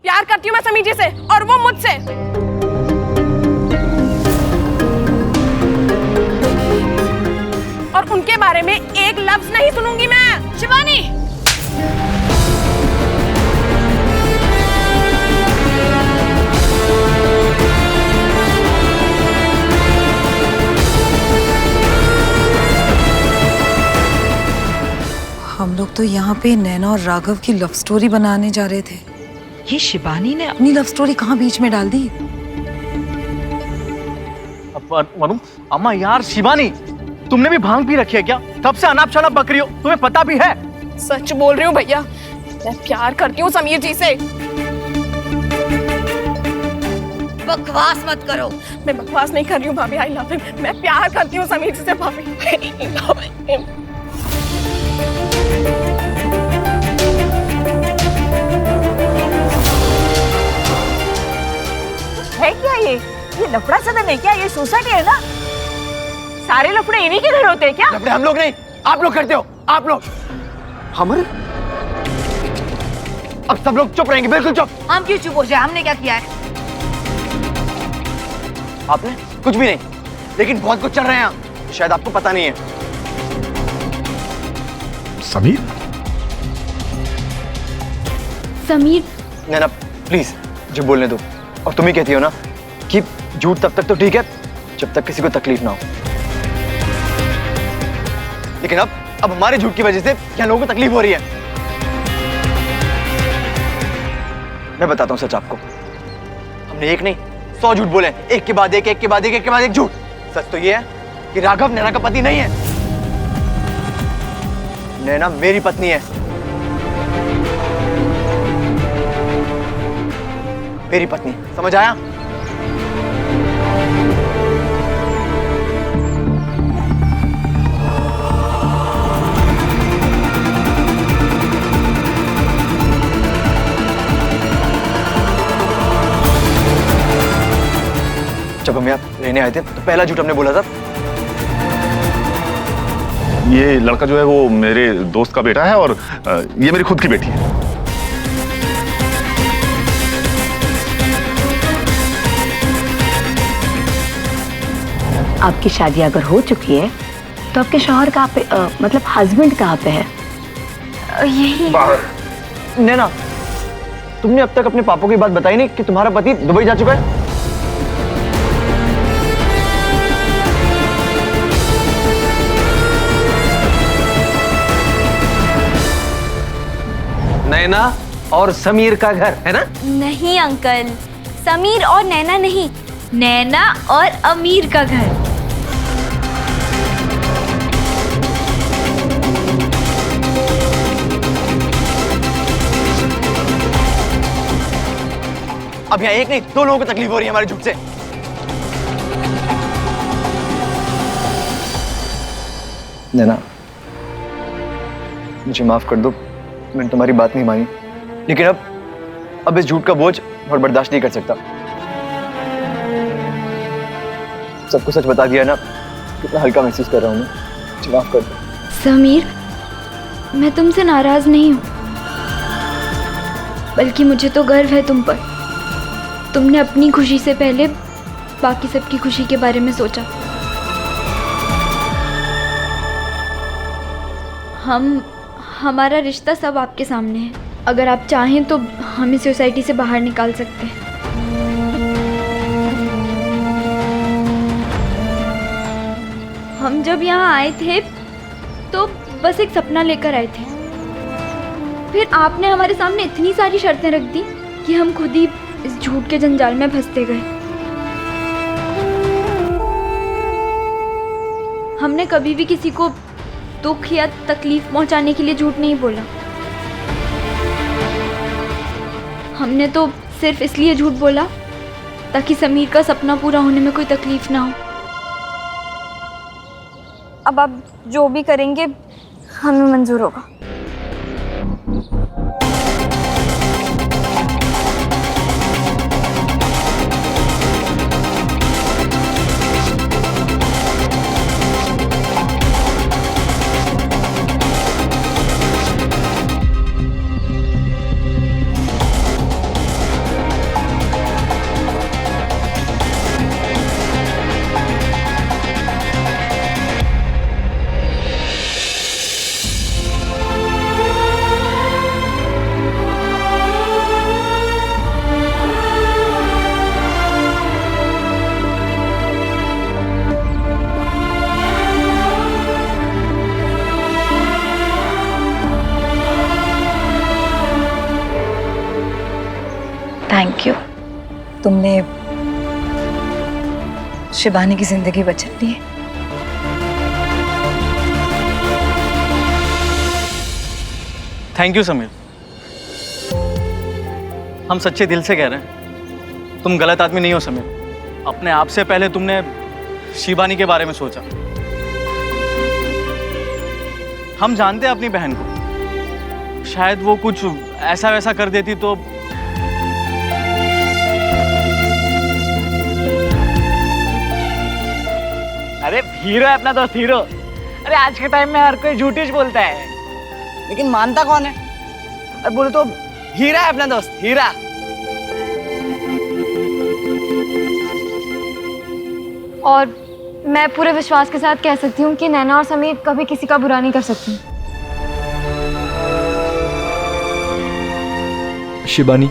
प्यार करती हूँ मैं समीर जी से और वो मुझसे। और उनके बारे में एक लफ्ज नहीं सुनूंगी मैं। शिवानी, हम लोग तो यहाँ पे नैना और राघव की लव स्टोरी बनाने जा रहे थे। ये शिवानी ने अपनी लव स्टोरी कहाँ बीच में डाल दी? मनु, अम्मा यार शिवानी, तुमने भी भांग पी रखी है क्या? तब से अनाप शनाप बक रही हो, तुम्हें पता भी है? सच बोल रही हूँ भैया, मैं प्यार करती हूँ समीर जी से। बकवास मत करो। मैं बकवास नहीं कर रही हूँ भाभी, आई लव हिम। मैं प्यार करती हूँ समीर जी से भाभी। I love him। है क्या ये लफड़ा सदन है क्या? ये सोसाइटी है ना? सारे लफड़े इन्हीं के घर होते हैं क्या? लफड़े हम लोग नहीं, आप लोग करते हो, आप लोग। हमारे अब सब लोग चुप रहेंगे, बिल्कुल चुप। हम क्यों चुप हो जाए? हमने क्या किया है? आपने कुछ भी नहीं, लेकिन बहुत कुछ चल रहे हैं यहाँ, शायद आपको पता नहीं है। समीर, समीर, नैना प्लीज जो बोलने दो। और तुम ही कहती हो ना कि झूठ तब तक तो ठीक है जब तक किसी को तकलीफ ना हो, लेकिन अब हमारे झूठ की वजह से यहाँ लोगों को तकलीफ हो रही है। मैं बताता हूँ सच आपको, हमने एक नहीं 100 झूठ बोले, एक के बाद एक, एक के बाद एक, एक के बाद एक झूठ। सच तो ये है कि राघव नैना का पति नहीं है, नैना मेरी पत्नी है, मेरी पत्नी। समझ आया? जब हम यहाँ रहने आए थे तो पहला झूठ हमने बोला था। ये लड़का जो है वो मेरे दोस्त का बेटा है और ये मेरी खुद की बेटी है। आपकी शादी अगर हो चुकी है तो आपके शौहर कहाँ पे, मतलब हस्बैंड कहाँ पे है? यही बाहर। नैना, तुमने अब तक अपने पापा की बात बताई नहीं कि तुम्हारा पति दुबई जा चुका है? नैना और समीर का घर है ना? नहीं अंकल, समीर और नैना नहीं, नैना और अमीर का घर। अब यहाँ एक नहीं 2 लोगों को तकलीफ हो रही है हमारे झूठ से। नैना, मुझे माफ कर दो, मैंने तुम्हारी बात नहीं मानी, लेकिन अब इस झूठ का बोझ और बर्दाश्त नहीं कर सकता। सबको सच बता दिया ना, कितना हल्का महसूस कर रहा हूँ मैं। मुझे माफ कर दो। समीर, मैं तुमसे नाराज नहीं हूँ, बल्कि मुझे तो गर्व है तुम पर। तुमने अपनी खुशी से पहले बाकी सबकी खुशी के बारे में सोचा। हमारा रिश्ता सब आपके सामने है। अगर आप चाहें तो हम इस सोसाइटी से बाहर निकाल सकते हैं। हम जब यहाँ आए थे तो बस एक सपना लेकर आए थे, फिर आपने हमारे सामने इतनी सारी शर्तें रख दी कि हम खुद ही इस झूठ के जंजाल में फंसते गए। हमने कभी भी किसी को दुख या तकलीफ पहुंचाने के लिए झूठ नहीं बोला। हमने तो सिर्फ इसलिए झूठ बोला ताकि समीर का सपना पूरा होने में कोई तकलीफ ना हो। अब आप जो भी करेंगे हमें मंजूर होगा। थैंक यू, तुमने शिबानी की जिंदगी बचा ली। थैंक यू समीर, हम सच्चे दिल से कह रहे हैं, तुम गलत आदमी नहीं हो समीर। अपने आप से पहले तुमने शिबानी के बारे में सोचा। हम जानते हैं अपनी बहन को, शायद वो कुछ ऐसा वैसा कर देती तो अरे हीरो है अपना दोस्त, हीरो। अरे आज के टाइम में हर कोई झूठी बोलता है, लेकिन मानता कौन है? अरे बोले तो हीरा है अपना दोस्त, हीरा। और मैं पूरे विश्वास के साथ कह सकती हूँ कि नैना और समीर कभी किसी का बुरा नहीं कर सकती। शिबानी,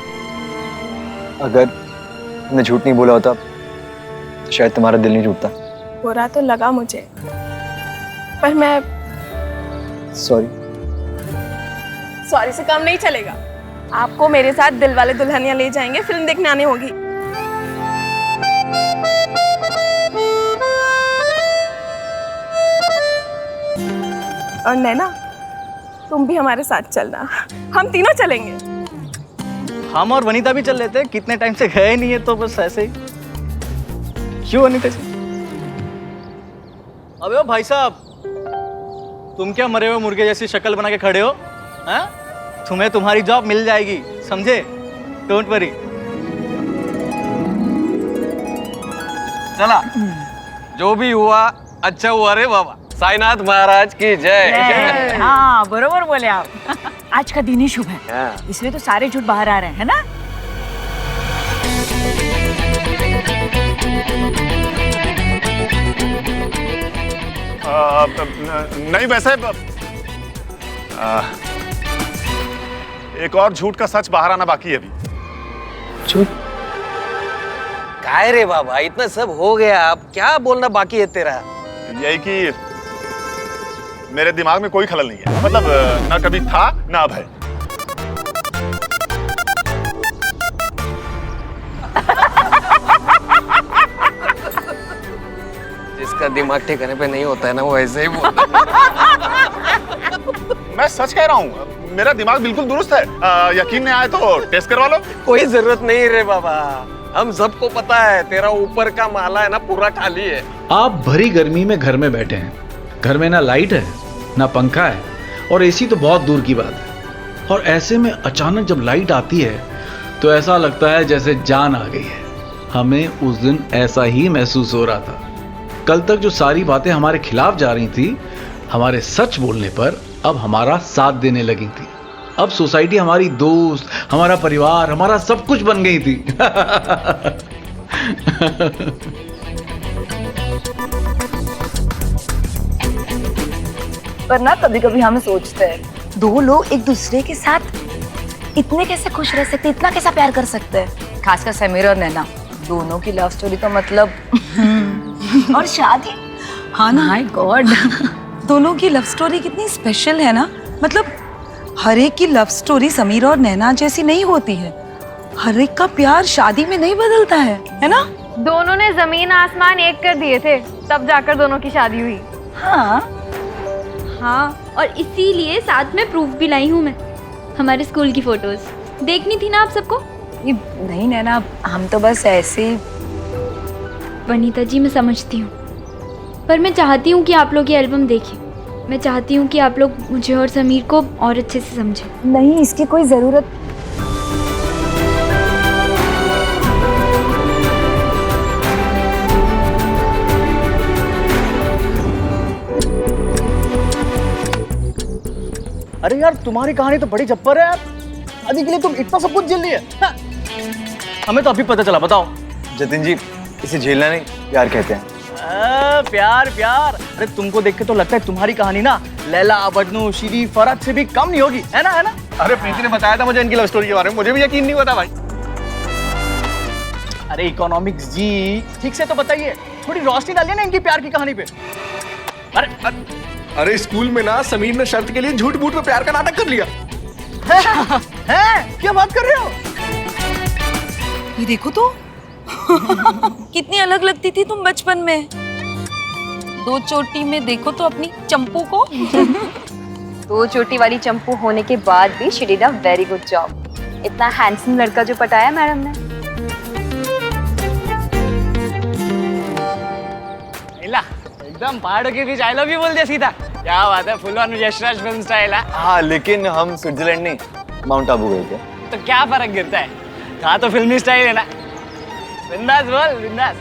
अगर तुमने झूठ नहीं बोला होता तो शायद तुम्हारा दिल नहीं टूटता। बुरा तो लगा मुझे, पर मैं सॉरी से काम नहीं चलेगा। आपको मेरे साथ दिलवाले दुल्हनिया ले जाएंगे, फिल्म देखने आने होगी। और नैना, तुम भी हमारे साथ चलना, हम तीनों चलेंगे। हम और वनीता भी चल लेते हैं, कितने टाइम से गए नहीं है तो बस ऐसे ही। क्यों वनीता जी? अबे ओ भाई साहब, तुम क्या मरे हुए मुर्गे जैसी शक्ल बना के खड़े हो? हैं? तुम्हें तुम्हारी जॉब मिल जाएगी, समझे? Don't worry. चला, जो भी हुआ अच्छा हुआ रे बाबा। साईनाथ महाराज की जय। हाँ बरोबर बोले आप। आज का दिन ही शुभ है, इसलिए तो सारे झूठ बाहर आ रहे हैं, है ना? नहीं, वैसे एक और झूठ का सच बाहर आना बाकी है अभी। झूठ? काय रे बाबा, इतना सब हो गया, अब क्या बोलना बाकी है तेरा? यही कि मेरे दिमाग में कोई खलल नहीं है, मतलब ना कभी था ना अब है। जिसका दिमाग ठिकाने पे नहीं होता है ना, वो ऐसे ही बोलता है। मैं सच कह रहा हूँ, मेरा दिमाग बिल्कुल दुरुस्त है। यकीन नहीं आए तो टेस्ट करवा लो। कोई जरूरत नहीं रे बाबा, हम सबको पता है तेरा ऊपर का माला है ना पूरा खाली है। आप भरी गर्मी में घर में बैठे हैं, घर में ना लाइट है ना पंखा है, और एसी तो बहुत दूर की बात है। और ऐसे में अचानक जब लाइट आती है तो ऐसा लगता है जैसे जान आ गई है। हमें उस दिन ऐसा ही महसूस हो रहा था। कल तक जो सारी बातें हमारे खिलाफ जा रही थी, हमारे सच बोलने पर अब हमारा साथ देने लगी थी। अब सोसाइटी हमारी दोस्त, हमारा परिवार, हमारा सब कुछ बन गई थी। पर ना कभी कभी हम सोचते हैं, दो लोग एक दूसरे के साथ इतने कैसे खुश रह सकते, इतना कैसा प्यार कर सकते हैं? खासकर समीर और नैना, दोनों की लव स्टोरी तो मतलब और शादी। हाँ ना, माय गॉड, दोनों की लव स्टोरी कितनी स्पेशल है ना। मतलब हर एक की लव स्टोरी समीर और नैना जैसी नहीं होती है। हर एक का प्यार शादी में नहीं बदलता है ना? दोनों ने जमीन आसमान एक कर दिए थे, तब जाकर दोनों की शादी हुई। हाँ हाँ, और इसीलिए साथ में प्रूफ भी लाई हूँ मैं। हमारे स्कूल की फोटोज देखनी थी ना आप सबको? ये नहीं नैना, हम तो बस ऐसे। वनीता जी, मैं समझती हूँ, पर मैं चाहती हूँ कि आप लोग ये एल्बम देखें। मैं चाहती हूँ कि आप लोग मुझे और समीर को और अच्छे से समझें। नहीं, इसकी कोई जरूरत। अरे यार, तुम्हारी कहानी तो बड़ी जब्बर है यार। शादी के लिए तुम इतना सब कुछ झेल लिया? हमें तो अभी पता चला। बताओ जतिन जी, इसे झेलना नहीं, प्यार कहते हैं। प्यार प्यार, अरे तुमको देख के तो लगता है तुम्हारी कहानी ना लैला, मजनू, शीरी, फरहत से भी कम नहीं होगी, है ना? है ना? अरे प्रीति ने बताया था मुझे इनकी लव स्टोरी के बारे में, मुझे भी यकीन नहीं हुआ था भाई। अरे इकोनॉमिक्स जी, ठीक से तो बताइए, थोड़ी रोशनी डालिए ना इनकी प्यार की कहानी पे। अरे स्कूल में ना समीर ने शर्त के लिए झूठ मूठ में प्यार का नाटक कर लिया। है? क्या बात कर रहे हो? ये देखो तो कितनी अलग लगती थी तुम बचपन में। 2 चोटी में देखो तो अपनी चंपू को। 2 चोटी वाली चंपू होने के बाद भी she did a very good job. इतना हैंडसम लड़का जो पटाया मैडम ने। एकदम पहाड़ों के बीच आई लव यू बोल दिया सीधा। क्या बात है, full on Yashraj film style है। हाँ, लेकिन हम स्विट्जरलैंड नहीं, माउंट आबू गए थे। तो क्या फर्क गिरता है, था तो फिल्मी स्टाइल है ना। बिंदास बोल, बिंदास।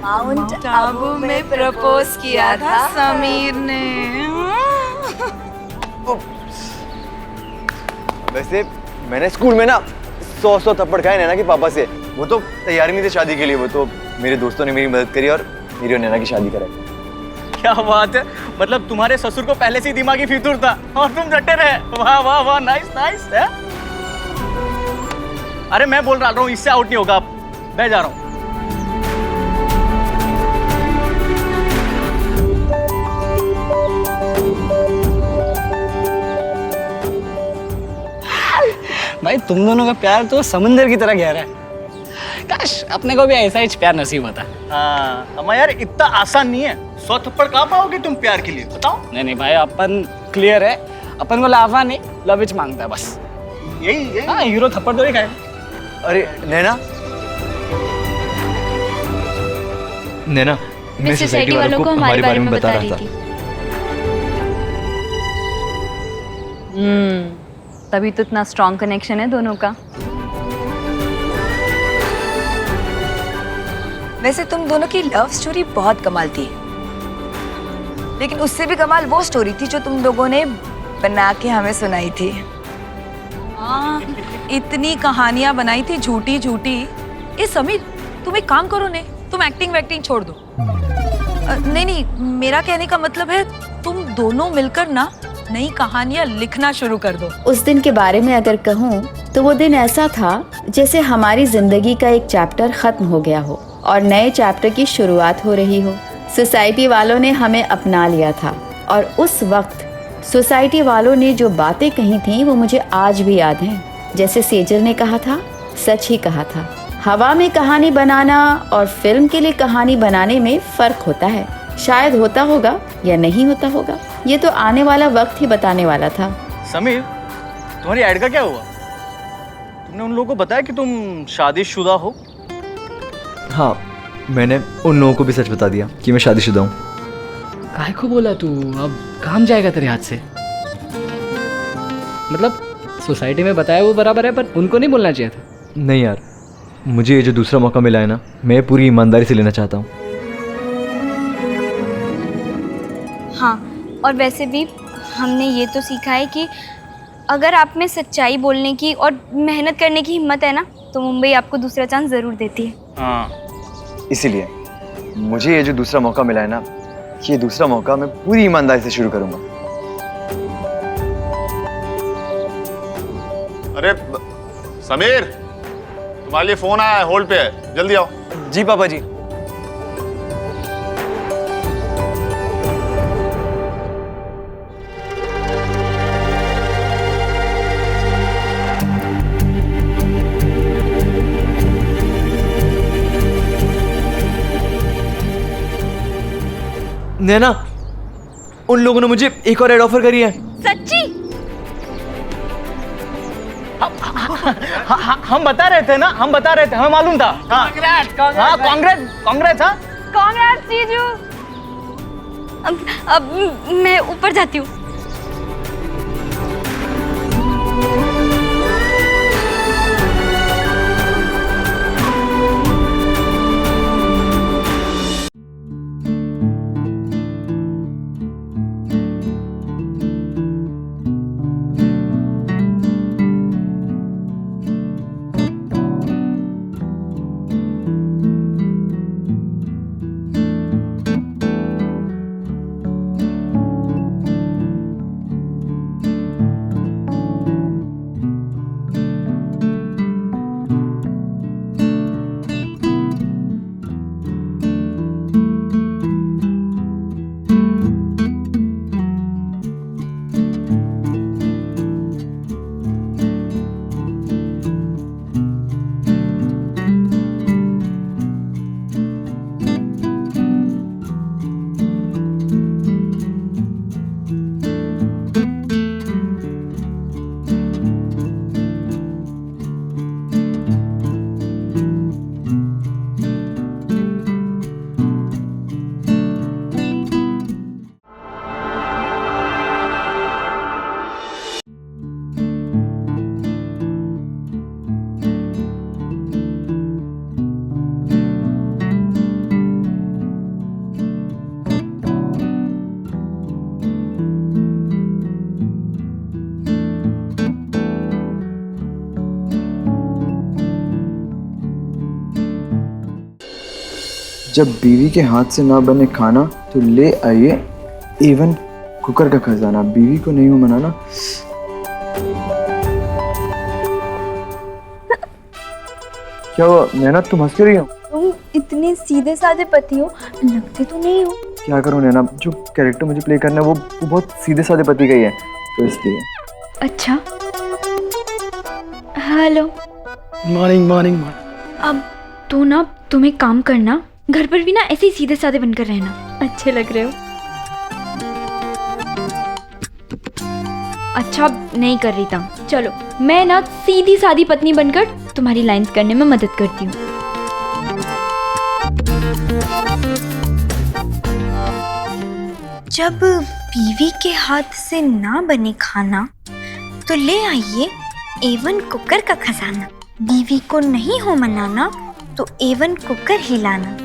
माउंट आबू में प्रपोज किया था समीर ने। वैसे मैंने स्कूल में ना 100 थप्पड़ खाए नैना के पापा से। वो तो तैयार नहीं थे शादी के लिए, वो तो मेरे दोस्तों ने मेरी मदद करी और मेरी और नैना की शादी कराई। क्या बात है, मतलब तुम्हारे ससुर को पहले से ही दिमागी फितूर था और तुम डटे रहे। वाह वाह वाह, नाइस नाइस है। अरे मैं बोल रहा हूँ इससे आउट नहीं होगा, अब मैं जा रहा हूँ। भाई तुम दोनों का प्यार तो समंदर की तरह गहरा है। काश अपने को भी ऐसा ही प्यार नसीब होता। हाँ अम्मा यार, इतना आसान नहीं है। 100 थप्पड़ कहाँ पाओगे तुम प्यार के लिए, बताओ। नहीं भाई, अपन क्लियर है। अपन को लाफा नहीं, लव इच मांगता है बस। यही हाँ, हीरो थप्पड़ तो ही खाए। अरे नैना, नैना मैं सोसाइटी वालों को हमारे बारे में बता रहा था। तभी तो इतना स्ट्रॉन्ग कनेक्शन है दोनों का। वैसे तुम दोनों की लव स्टोरी बहुत कमाल थी, लेकिन उससे भी कमाल वो स्टोरी थी जो तुम लोगों ने बना के हमें सुनाई थी। हाँ, इतनी कहानियां बनाई थी झूठी झूठी। ए समीर, तुम एक काम करो ने, तुम एक्टिंग वैक्टिंग छोड़ दो। नहीं, मेरा कहने का मतलब है तुम दोनों मिलकर ना नई कहानियां लिखना शुरू कर दो। उस दिन के बारे में अगर कहूँ तो वो दिन ऐसा था जैसे हमारी जिंदगी का एक चैप्टर खत्म हो गया हो और नए चैप्टर की शुरुआत हो रही हो। सोसाइटी वालों ने हमें अपना लिया था और उस वक्त सोसाइटी वालों ने जो बातें कही थी वो मुझे आज भी याद हैं। जैसे सेजल ने कहा था, सच ही कहा था। हवा में कहानी बनाना और फिल्म के लिए कहानी बनाने में फर्क होता है। शायद होता होगा या नहीं होता होगा, ये तो आने वाला वक्त ही बताने वाला था। समीर, तुम्हारी ऐड का क्या हुआ? तुमने उन लोगों को बताया कि तुम शादीशुदा हो? हाँ, मैंने उन लोगों को भी सच बता दिया कि मैं शादीशुदा हूँ। काहे को बोला तू? अब काम जाएगा तेरे हाथ से। मतलब सोसाइटी में बताया वो बराबर है, पर उनको नहीं बोलना चाहिए था। नहीं यार, मुझे ये जो दूसरा मौका मिला है ना, मैं पूरी ईमानदारी से लेना चाहता हूँ। हाँ, और वैसे भी हमने ये तो सीखा है कि अगर आप में सच्चाई बोलने की और मेहनत करने की हिम्मत है ना, तो मुंबई आपको दूसरा चांस ज़रूर देती है। हाँ, इसीलिए मुझे ये जो दूसरा मौका मिला है ना, ये दूसरा मौका मैं पूरी ईमानदारी से शुरू करूंगा। अरे समीर, तुम्हारे लिए फोन आया है, होल्ड पे है, जल्दी आओ। जी पापा जी। नैना, उन लोगों ने मुझे एक और ऐड ऑफर करी है। सच्ची? हम बता रहे थे ना, हम बता रहे थे, हमें मालूम था। हाँ, कांग्रेस कांग्रेस। हाँ, कांग्रेस जीजू। अब मैं ऊपर जाती हूँ। जब बीवी के हाथ से ना बने खाना तो ले आइए एवन कुकर का खजाना। बीवी को नहीं हो मनाना। क्या हुआ नैना, तुम हंस क्यों रही हो? तुम इतने सीधे साधे पति हो, लगते तो नहीं हो। क्या करूं नैना, जो कैरेक्टर मुझे प्ले करना है वो बहुत सीधे साधे पति का ही है, तो इसलिए। अच्छा, हेलो। Morning morning. अब तो ना तुम एक काम करना, घर पर भी ना ऐसे ही सीधे साधे बनकर रहना, अच्छे लग रहे हो। अच्छा नहीं कर रही था, चलो मैं ना सीधी सादी पत्नी बनकर तुम्हारी लाइंस करने में मदद करती हूँ। जब बीवी के हाथ से ना बने खाना तो ले आइए एवन कुकर का खजाना। बीवी को नहीं हो मनाना तो एवन कुकर ही लाना।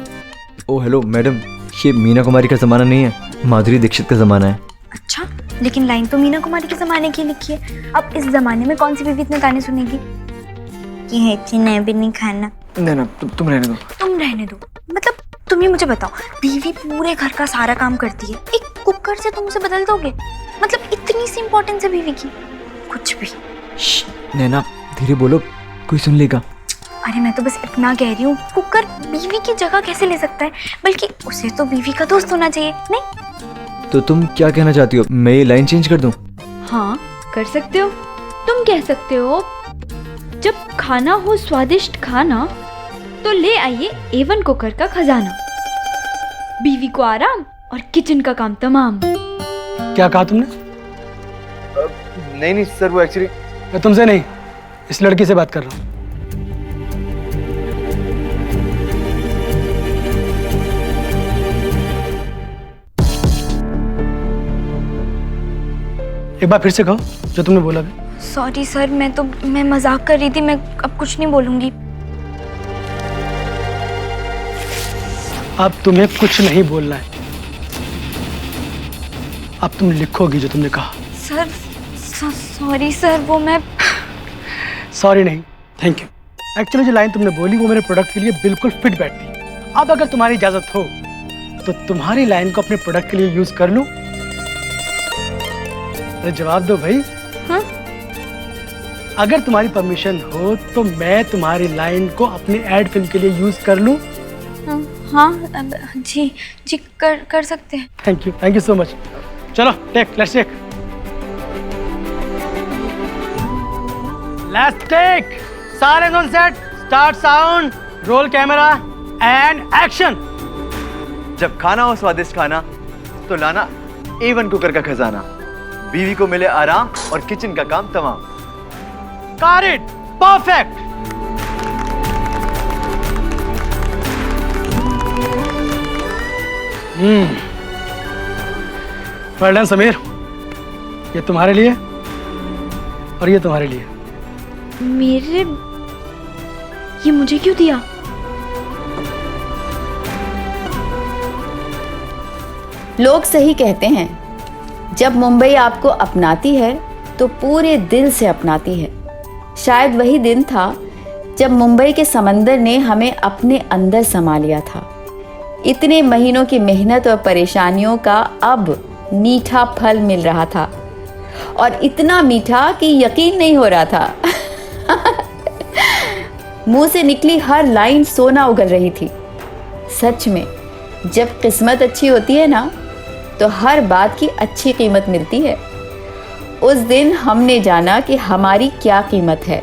ओ हेलो मैडम, ये मीना कुमारी का जमाना नहीं है, माधुरी दीक्षित का जमाना है। अच्छा, लेकिन लाइन तो मीना कुमारी के जमाने की लिखी है। अब इस जमाने में कौन सी बीवी इतने गाने सुनेगी? कि है नहीं भी नहीं खाना। नैना तुम रहने दो। तुम रहने दो मतलब तुम ही मुझे बताओ, बीवी पूरे घर का सारा काम करती है, एक कुकर से तुम उसे बदल दोगे? मतलब इतनी सी इंपॉर्टेंस है बीवी की? कुछ भी। नैना धीरे बोलो, कोई सुन लेगा। अरे मैं तो बस इतना कह रही हूँ, कुकर बीवी की जगह कैसे ले सकता है? बल्कि उसे तो बीवी का दोस्त होना चाहिए, नहीं? तो तुम क्या कहना चाहती हो, मैं ये लाइन चेंज कर दूं? हाँ कर सकते हो। तुम कह सकते हो, जब खाना हो स्वादिष्ट खाना तो ले आइए एवन कुकर का खजाना। बीवी को आराम और किचन का काम तमाम। क्या कहा तुमने? नहीं सर, वो एक्चुअली मैं तुमसे नहीं, इस लड़की से बात कर रहा हूँ। एक बार फिर से कहो जो तुमने बोला भी। सॉरी सर, मैं मजाक कर रही थी, मैं अब कुछ नहीं बोलूंगी। अब तुम्हें कुछ नहीं बोलना है, अब तुम लिखोगी जो तुमने कहा। सर सॉरी सर, वो मैं सॉरी नहीं, थैंक यू। एक्चुअली जो लाइन तुमने बोली वो मेरे प्रोडक्ट के लिए बिल्कुल फिट बैठती। अब अगर तुम्हारी इजाजत हो तो तुम्हारी लाइन को अपने प्रोडक्ट के लिए यूज कर लूं? अरे जवाब दो भाई। हाँ? अगर तुम्हारी परमिशन हो तो मैं तुम्हारी लाइन को अपनी एड फिल्म के लिए यूज कर लूं? हाँ जी कर सकते हैं। Thank you so much. चलो लेट्स टेक। सारे on set, start sound, roll camera and action. जब खाना हो स्वादिष्ट खाना तो लाना एवन कुकर का खजाना। बीवी को मिले आराम और किचन का काम तमाम। Got it! Perfect! Well done, Sameer. ये तुम्हारे लिए और ये तुम्हारे लिए। मेरे, ये मुझे क्यों दिया? लोग सही कहते हैं, जब मुंबई आपको अपनाती है तो पूरे दिल से अपनाती है। शायद वही दिन था जब मुंबई के समंदर ने हमें अपने अंदर समा लिया था। इतने महीनों की मेहनत और परेशानियों का अब मीठा फल मिल रहा था, और इतना मीठा कि यकीन नहीं हो रहा था। मुंह से निकली हर लाइन सोना उगल रही थी। सच में जब किस्मत अच्छी होती है ना तो हर बात की अच्छी कीमत मिलती है। उस दिन हमने जाना कि हमारी क्या कीमत है।